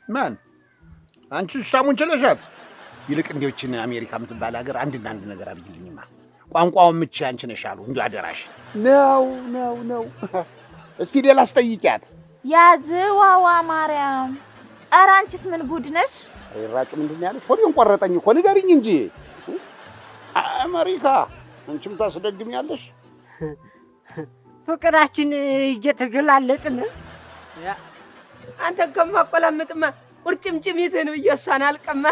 ማን አንቺ ሳሙን ቸለሻት ይልቅ እንዴዎችን አሜሪካ የምትባል ሀገር አንድ ነገር አድርጊልኝማ። ቋንቋውን ምቼ አንቺ ነሽ አሉ እንዴ አደራሽ ነው። እስቲ ሌላ አስጠይቂያት። ያዝዋዋ ማርያም ኧረ አንቺስ ምን ጉድ ነሽ? ይራጩ ምንድን ያለሽ? ሆዴን ቆረጠኝ እኮ ንገሪኝ እንጂ አሜሪካ አንቺም ታስደግሚያለሽ። ፍቅራችን እየተገላለጥን አንተ ከማቆላምጥማ ቁርጭምጭሚትህን ብዬ እሷን አልቀማ።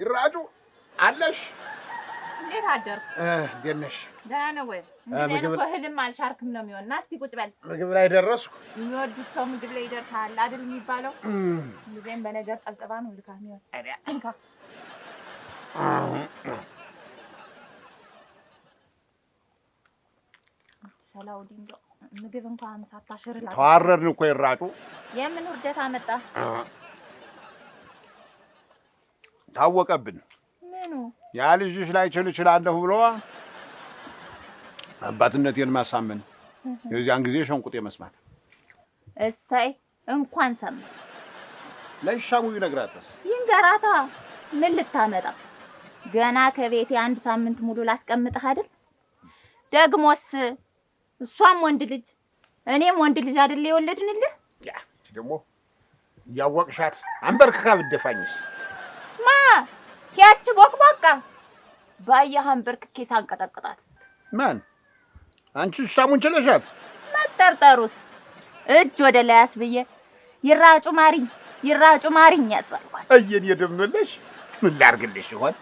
ይራጩ አለሽ? እንዴት አደርኩ? እንዴት ነሽ? ደህና ነው ወይ? እንዴት ነው? ህልም አልሻርክም ነው የሚሆን። ና እስቲ ቁጭ በል። ምግብ ላይ ደረስኩ። የሚወዱት ሰው ምግብ ላይ ይደርሳል አይደል የሚባለው? ጊዜም በነገር ጠብጠባ ነው ልካህ የሚሆን። እንካ ሰላውዲን እንደው ምግብ እንኳን ሳታሽርላ ተዋረድን እኮ ይራጩ። የምን ውርደት አመጣ? ታወቀብን። ምኑ? ያ ልጅሽ ላይ እችላለሁ ብሎ አባትነቴን ማሳመን የዚያን ጊዜ ሸንቁጤ መስማት። እሰይ እንኳን ሰማ። ለሻሙ ይነግራታስ? ይንገራታ። ምን ልታመጣ? ገና ከቤቴ አንድ ሳምንት ሙሉ ላስቀምጥህ አይደል? ደግሞስ እሷም ወንድ ልጅ እኔም ወንድ ልጅ አይደል የወለድንልህ? ያ ደግሞ ያወቅሻት አንበርክካ ብትደፋኝስ? ማ ያቺ ቦቅቧቃ ባያህ አንበርክኬ ሳንቀጠቅጣት። ማን? አንቺ ሳሙን ቸለሻት? መጠርጠሩስ እጅ ወደ ላይ አስብዬ ይራጩ ማሪኝ ያስባልኳል። እየን የደምነለሽ ምን ላርግልሽ ይሆን?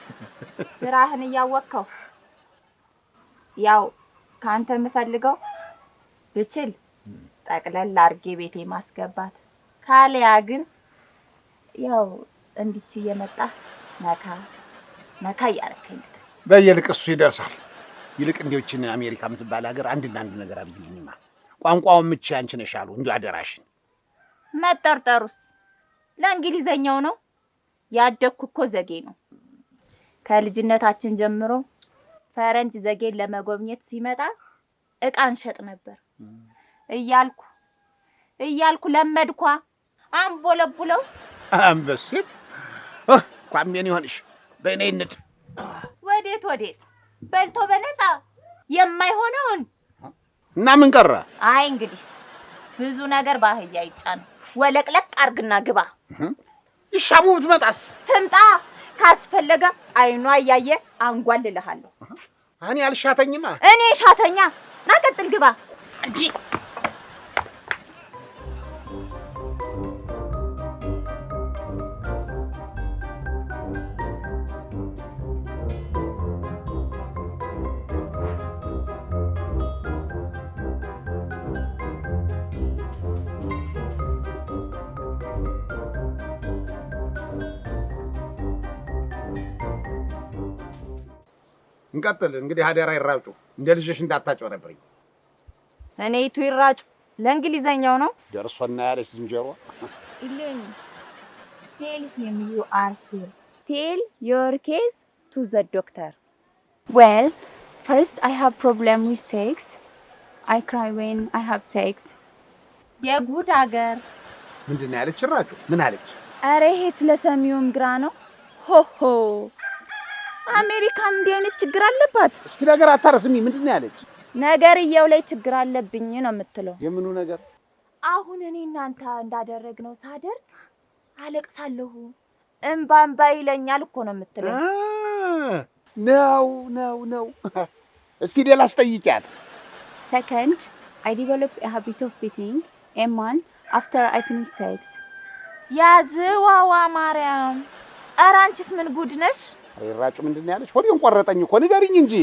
ስራህን እያወቅከው ያው ካንተ የምፈልገው ብችል ጠቅለል አድርጌ ቤቴ ማስገባት፣ ካሊያ ግን ያው እንዲች እየመጣ ነካ እያረከኝ በየልቅ እሱ ይደርሳል። ይልቅ እንዴዎችን አሜሪካ የምትባል ሀገር አንድ ነገር አድርጊልኝማ። ቋንቋውን ምቼ አንቺ ነሽ አሉ እንዴ አደራሽን። መጠርጠሩስ ለእንግሊዘኛው ነው። ያደግኩ እኮ ዘጌ ነው። ከልጅነታችን ጀምሮ ፈረንጅ ዘጌን ለመጎብኘት ሲመጣ እቃ እንሸጥ ነበር እያልኩ ለመድኳ። አንቦለቡለው አንበሴት ቋሜን ይሆንሽ በእኔነት ወዴት በልቶ በነፃ የማይሆነውን እና ምን ቀረ? አይ እንግዲህ ብዙ ነገር ባህያ ይጫን። ወለቅለቅ አርግና ግባ። ይሻሙ ብትመጣስ? ትምጣ። ካስፈለገ አይኗ እያየ አንጓልልሃለሁ። እኔ አልሻተኝማ። እኔ ሻተኛ ና ቀጥል ግባ እንጂ እንቀጥል እንግዲህ አደራ ይራጩ እንደ ልጅሽ እንዳታጨረብሪኝ። እኔቱ ይራጩ ለእንግሊዘኛው ነው ደርሶና ያለች ዝንጀሮ ኢሌኒ tell him you are here. Tell your case to the doctor. Well, first I have problem with sex. I cry when I have sex. የጉድ አገር ምንድን ነው ያለች? ራጩ ምን አለች? ኧረ ይሄ ስለሰሚውም ግራ ነው። ሆሆ አሜሪካም እንዲህ አይነት ችግር አለባት። እስኪ ነገር አታርስሚ። ምንድን ነው ያለች? ነገርየው ላይ ችግር አለብኝ ነው የምትለው። የምኑ ነገር? አሁን እኔ እናንተ እንዳደረግነው ሳደርግ አለቅሳለሁ እምባምባ ይለኛል እኮ ነው የምትለው። ነው እስኪ ሌላ አስጠይቂያት። Second, I develop a habit of beating a man after I finish sex. ያዝዋዋ ማርያም፣ ኧረ አንቺስ ምን ጉድ ነሽ? ራጩ ምንድን ነው ያለች? ሆዴን ቆረጠኝ እኮ ንገሪኝ እንጂ።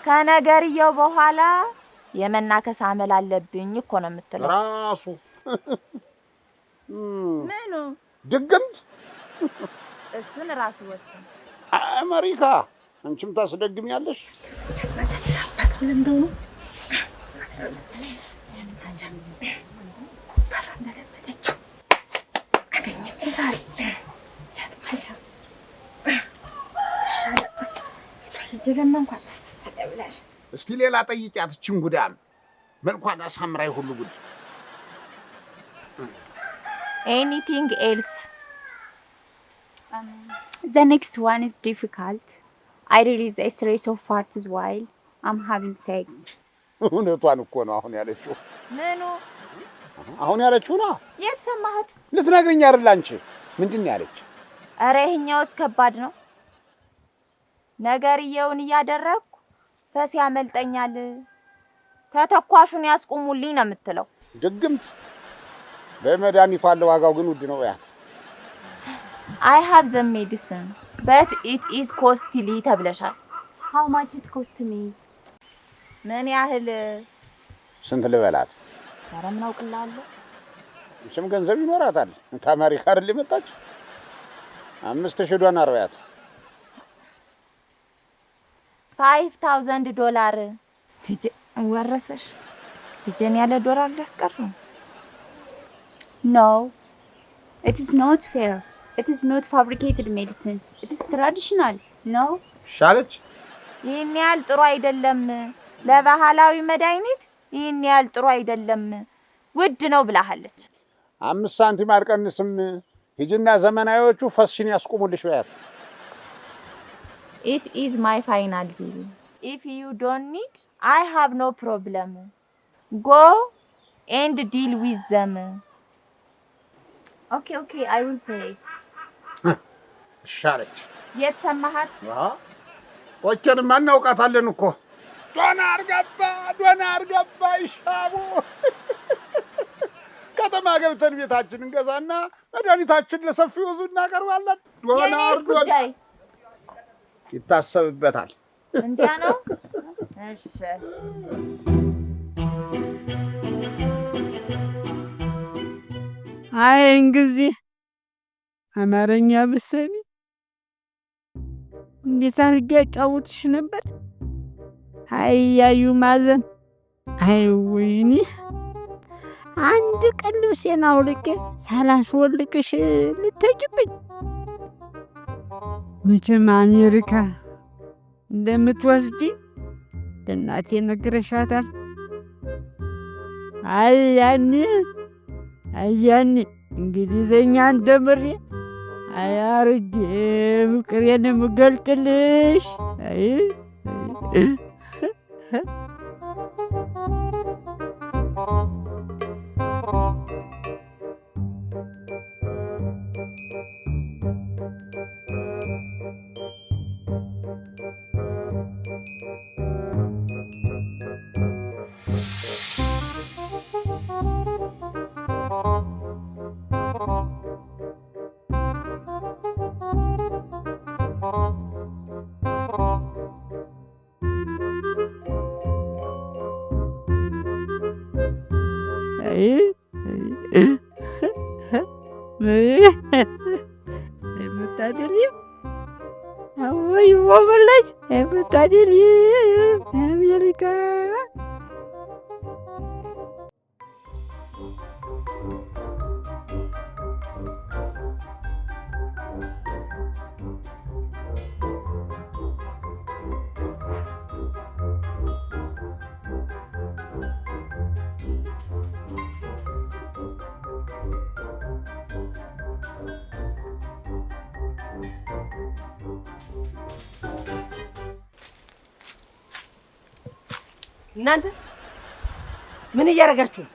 ከነገርየው በኋላ የመናከስ አመል አለብኝ እኮ ነው የምትለው ራሱ። ምኑ ድግምት? እሱን ራስ ወሰን። አሜሪካ አንቺም ታስደግሚያለሽ። እስኪ ሌላ ጠይቂያት። እችን ጉዳም መልኳን አሳምራይ ሁሉ ጉድ። Anything else? The next one is difficult. I release a series of farts while I'm having sex. እውነቷን እኮ ነው አሁን ያለችው። ምኑ? አሁን ያለችው ነው። የት ሰማሃት? ልትነግሪኝ አይደል አንቺ? ምንድን ነው ያለች? ኧረ ይኸኛውስ ከባድ ነው። ነገርየውን እያደረግኩ ፈስ ያመልጠኛል፣ ተተኳሹን ያስቆሙልኝ ነው የምትለው። ድግምት? በመድኃኒቱ አለ፣ ዋጋው ግን ውድ ነው ያት። I have the medicine, but it is costly ተብለሻል። How much is cost me? ምን ያህል? ስንት ልበላት? ኧረ ምን አውቅልሃለሁ። እችም ገንዘብ ይኖራታል። ከአሜሪካ አይደል የመጣች? 5000 ዶላር በያት። $5000 ልጄ ወረሰሽ። ልጄን ያለ ዶላር ሊያስቀር ነው። No, it is not fair. It is not fabricated medicine. It is traditional. No. ሻለች? ይህን ያህል ጥሩ አይደለም፣ ለባህላዊ መድኃኒት ይህን ያህል ጥሩ አይደለም፣ ውድ ነው ብላሃለች። 5 ሳንቲም አልቀንስም። ሂጂና ዘመናዊዎቹ ፈስሽን ያስቆሙልሽ በያት። It is my final deal. If you don't need, I have no problem. Go and deal with them. Okay, I will pay. ሻለች? የት ሰማሃት? ወቸንም አናውቃታለን እኮ። ዶናር ገባ ይሻቡ። ከተማ ገብተን ቤታችን እንገዛና መድኃኒታችን ለሰፊው ሕዝብ እናቀርባለን። ዶናር ጉዳይ ይታሰብበታል። እንዲያ ነው። እሺ አይ እንግዲህ አማርኛ ብትሰሚ እንዴት አድርጌ አጫውትሽ ነበር። አይ ያዩ ማዘን። አይ ወይኔ አንድ ቀን ልብሴን አውልቄ ሳላስወልቅሽ ልትሄጂብኝ። መቼም አሜሪካ እንደምትወስጂ እናቴ ነግረሻታል። አይ ያኔ እንግሊዘኛ እንደምሬ አያርጌ ፍቅሬን የምገልጥልሽ። አይደለም ወይ ወበለች አይደለም አሜሪካ እናንተ ምን እያደረጋችሁ ነው?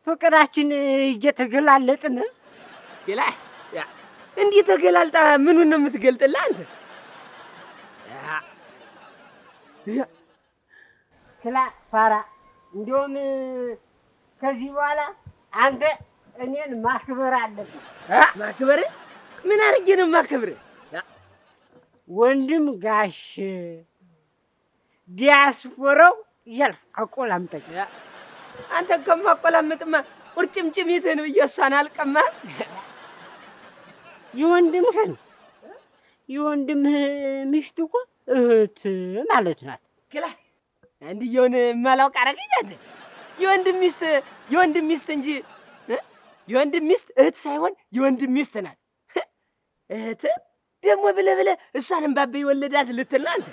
ፍቅራችን እየተገላለጥን ይላ እንዲህ ተገላልጣ ምኑን ነው የምትገልጥልህ አንተ? ክላ ፋራ እንዲሁም ከዚህ በኋላ አንተ እኔን ማክበር አለብህ። ማክበር? ምን አድርጌ ነው ማክበር? ወንድም ጋሽ ዲያስፖራው እያልክ አቆላምጠኝ። አንተን ከማቆላምጥማ ቁርጭምጭሚትህን ብዬ እሷን አልቀማህ። የወንድምህ ሚስት እኮ እህት ማለት ናት። ክላ አንድየውን የማላውቅ አደረገኝ አንተ። የወንድም ሚስት እንጂ የወንድም ሚስት እህት ሳይሆን የወንድም ሚስት ናት። እህት ደግሞ ብለህ እሷንም ባቤ ወለዳት ልትል ነው አንተ?